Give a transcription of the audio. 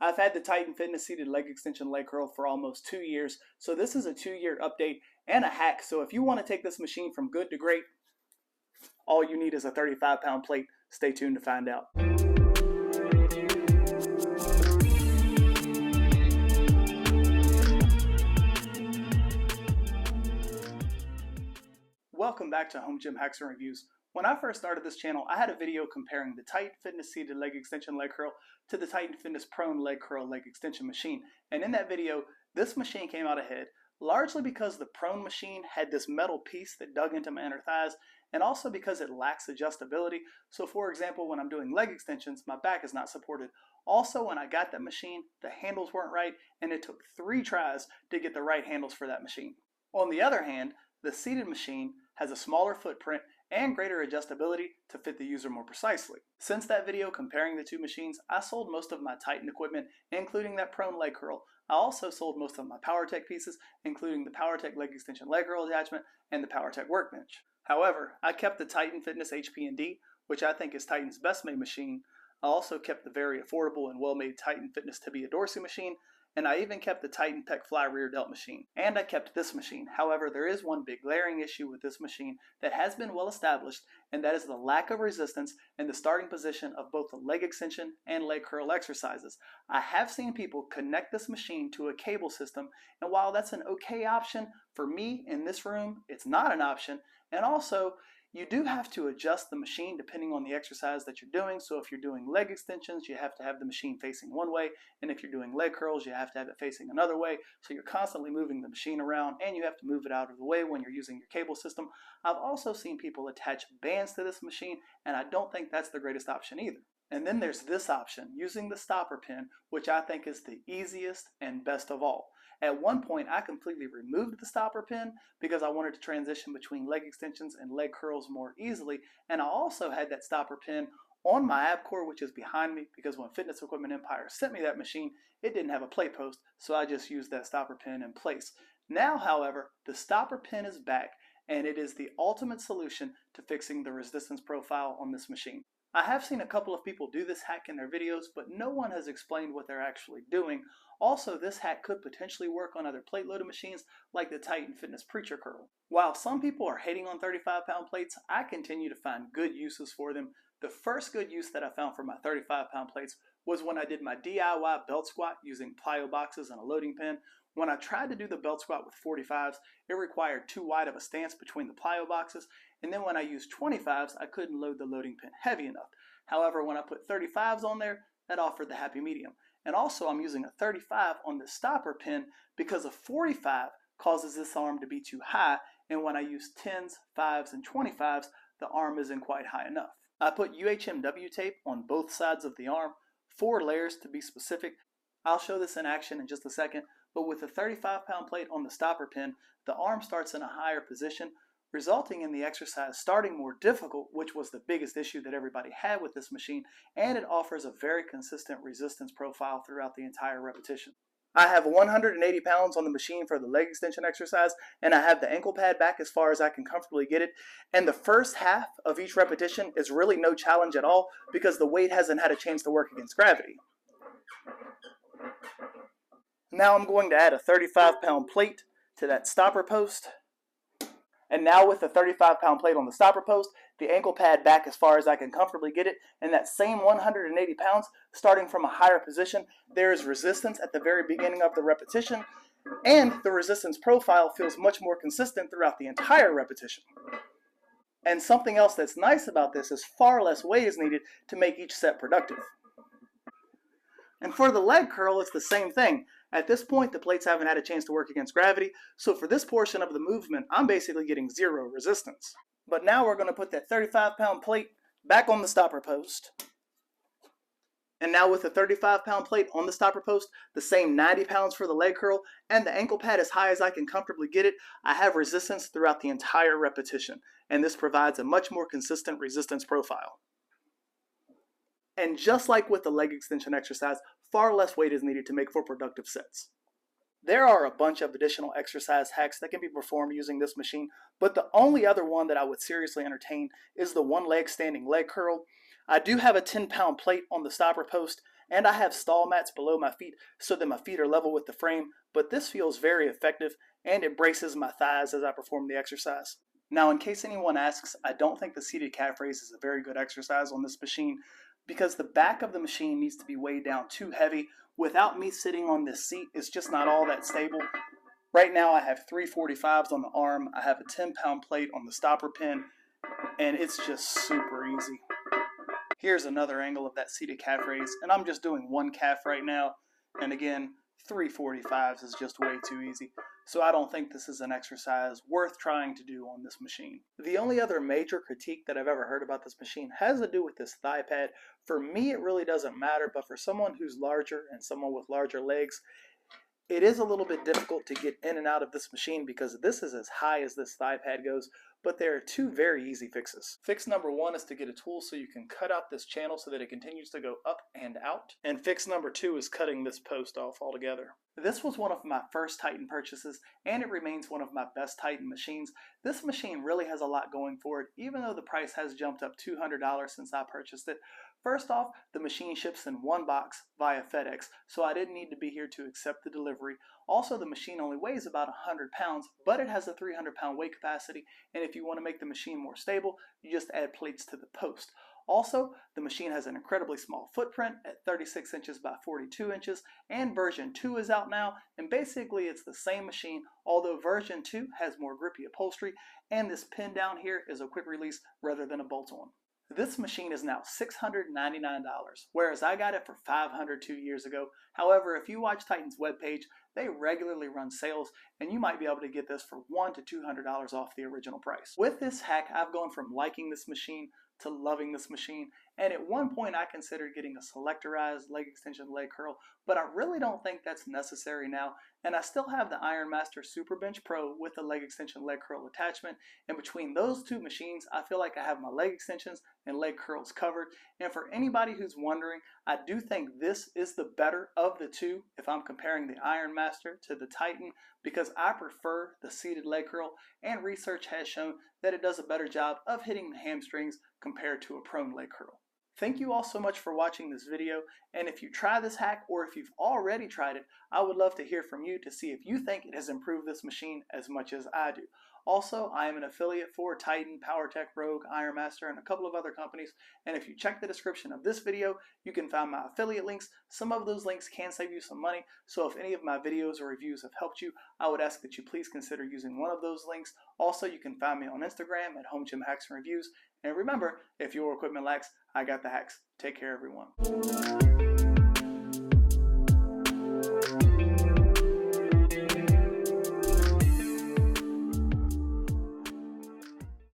I've had the Titan Fitness seated leg extension leg curl for almost 2 years, so this is a 2-year update and a hack. So if you want to take this machine from good to great, all you need is a 35-pound plate. Stay tuned to find out. Welcome back to Home Gym Hacks and Reviews. When I first started this channel, I had a video comparing the Titan Fitness seated leg extension leg curl to the Titan Fitness prone leg curl leg extension machine. And in that video, this machine came out ahead, largely because the prone machine had this metal piece that dug into my inner thighs, and also because it lacks adjustability. So for example, when I'm doing leg extensions, my back is not supported. Also, when I got that machine, the handles weren't right, and it took 3 tries to get the right handles for that machine. On the other hand, the seated machine has a smaller footprint and greater adjustability to fit the user more precisely. Since that video comparing the two machines, I sold most of my Titan equipment, including that prone leg curl. I also sold most of my PowerTech pieces, including the PowerTech leg extension leg curl attachment and the PowerTech workbench. However, I kept the Titan Fitness HP&D, which I think is Titan's best made machine. I also kept the very affordable and well-made Titan Fitness Tibia Dorsey machine, and I even kept the Titan Pec Fly rear delt machine. And I kept this machine. However, there is one big glaring issue with this machine that has been well established, and that is the lack of resistance in the starting position of both the leg extension and leg curl exercises. I have seen people connect this machine to a cable system, and while that's an okay option, for me in this room, it's not an option. And also, you do have to adjust the machine depending on the exercise that you're doing. So if you're doing leg extensions, you have to have the machine facing one way. And if you're doing leg curls, you have to have it facing another way. So you're constantly moving the machine around, and you have to move it out of the way when you're using your cable system. I've also seen people attach bands to this machine, and I don't think that's the greatest option either. And then there's this option, using the stopper pin, which I think is the easiest and best of all. At one point, I completely removed the stopper pin because I wanted to transition between leg extensions and leg curls more easily. And I also had that stopper pin on my ab core, which is behind me, because when Fitness Equipment Empire sent me that machine, it didn't have a plate post, so I just used that stopper pin in place. Now, however, the stopper pin is back, and it is the ultimate solution to fixing the resistance profile on this machine. I have seen a couple of people do this hack in their videos, but no one has explained what they're actually doing. Also, this hack could potentially work on other plate-loaded machines like the Titan Fitness Preacher Curl. While some people are hating on 35-pound plates, I continue to find good uses for them. The first good use that I found for my 35-pound plates was when I did my DIY belt squat using plyo boxes and a loading pin. When I tried to do the belt squat with 45s, it required too wide of a stance between the plyo boxes, and then when I used 25s, I couldn't load the loading pin heavy enough. However, when I put 35s on there, that offered the happy medium. And also, I'm using a 35 on the stopper pin because a 45 causes this arm to be too high, and when I use 10s, 5s, and 25s, the arm isn't quite high enough. I put UHMW tape on both sides of the arm, 4 layers to be specific. I'll show this in action in just a second, but with a 35-pound plate on the stopper pin, the arm starts in a higher position, resulting in the exercise starting more difficult, which was the biggest issue that everybody had with this machine, and it offers a very consistent resistance profile throughout the entire repetition. I have 180 pounds on the machine for the leg extension exercise, and I have the ankle pad back as far as I can comfortably get it, and the first half of each repetition is really no challenge at all because the weight hasn't had a chance to work against gravity. Now I'm going to add a 35-pound plate to that stopper post. And now with the 35-pound plate on the stopper post, the ankle pad back as far as I can comfortably get it, and that same 180 pounds starting from a higher position, there is resistance at the very beginning of the repetition, and the resistance profile feels much more consistent throughout the entire repetition. And something else that's nice about this is far less weight is needed to make each set productive. And for the leg curl, it's the same thing. At this point, the plates haven't had a chance to work against gravity, so for this portion of the movement, I'm basically getting 0 resistance. But now we're going to put that 35-pound plate back on the stopper post. And now with the 35-pound plate on the stopper post, the same 90 pounds for the leg curl, and the ankle pad as high as I can comfortably get it, I have resistance throughout the entire repetition, and this provides a much more consistent resistance profile. And just like with the leg extension exercise, far less weight is needed to make for productive sets. There are a bunch of additional exercise hacks that can be performed using this machine, but the only other one that I would seriously entertain is the one leg standing leg curl. I do have a 10-pound plate on the stopper post, And I have stall mats below my feet so that my feet are level with the frame, but this feels very effective and it braces my thighs as I perform the exercise. Now, in case anyone asks, I don't think the seated calf raise is a very good exercise on this machine because the back of the machine needs to be weighed down too heavy. Without me sitting on this seat, it's just not all that stable. Right now I have 345s on the arm, I have a 10-pound plate on the stopper pin, and it's just super easy. Here's another angle of that seated calf raise, and I'm just doing one calf right now, and again, 345s is just way too easy. So I don't think this is an exercise worth trying to do on this machine. The only other major critique that I've ever heard about this machine has to do with this thigh pad. For me, it really doesn't matter, but for someone who's larger and someone with larger legs, it is a little bit difficult to get in and out of this machine because this is as high as this thigh pad goes, but there are two very easy fixes. Fix number one is to get a tool so you can cut out this channel so that it continues to go up and out. And fix number two is cutting this post off altogether. This was one of my first Titan purchases, and it remains one of my best Titan machines. This machine really has a lot going for it, even though the price has jumped up $200 since I purchased it. First off, the machine ships in one box via FedEx, so I didn't need to be here to accept the delivery. Also, the machine only weighs about 100 pounds, but it has a 300-pound weight capacity, and if you want to make the machine more stable, you just add plates to the post. Also, the machine has an incredibly small footprint at 36 inches by 42 inches, and version 2 is out now, and basically it's the same machine, although version 2 has more grippy upholstery, and this pin down here is a quick release rather than a bolt-on. This machine is now $699, whereas I got it for $500 2 years ago. However, if you watch Titan's webpage, they regularly run sales, and you might be able to get this for $100 to $200 off the original price. With this hack, I've gone from liking this machine to loving this machine, and at one point I considered getting a selectorized leg extension leg curl, but I really don't think that's necessary now, and I still have the Iron Master Super Bench Pro with the leg extension leg curl attachment, and between those two machines I feel like I have my leg extensions and leg curls covered. And for anybody who's wondering, I do think this is the better of the two if I'm comparing the Iron Master to the Titan, because I prefer the seated leg curl, and research has shown that it does a better job of hitting the hamstrings compared to a prone leg curl. Thank you all so much for watching this video, and if you try this hack or if you've already tried it, I would love to hear from you to see if you think it has improved this machine as much as I do. Also, I am an affiliate for Titan, PowerTech, Rogue, Iron Master, and a couple of other companies, and if you check the description of this video, you can find my affiliate links. Some of those links can save you some money, so if any of my videos or reviews have helped you, I would ask that you please consider using one of those links. Also, you can find me on Instagram at Home Gym Hacks and Reviews, and remember, if your equipment lacks, I got the hacks. Take care, everyone.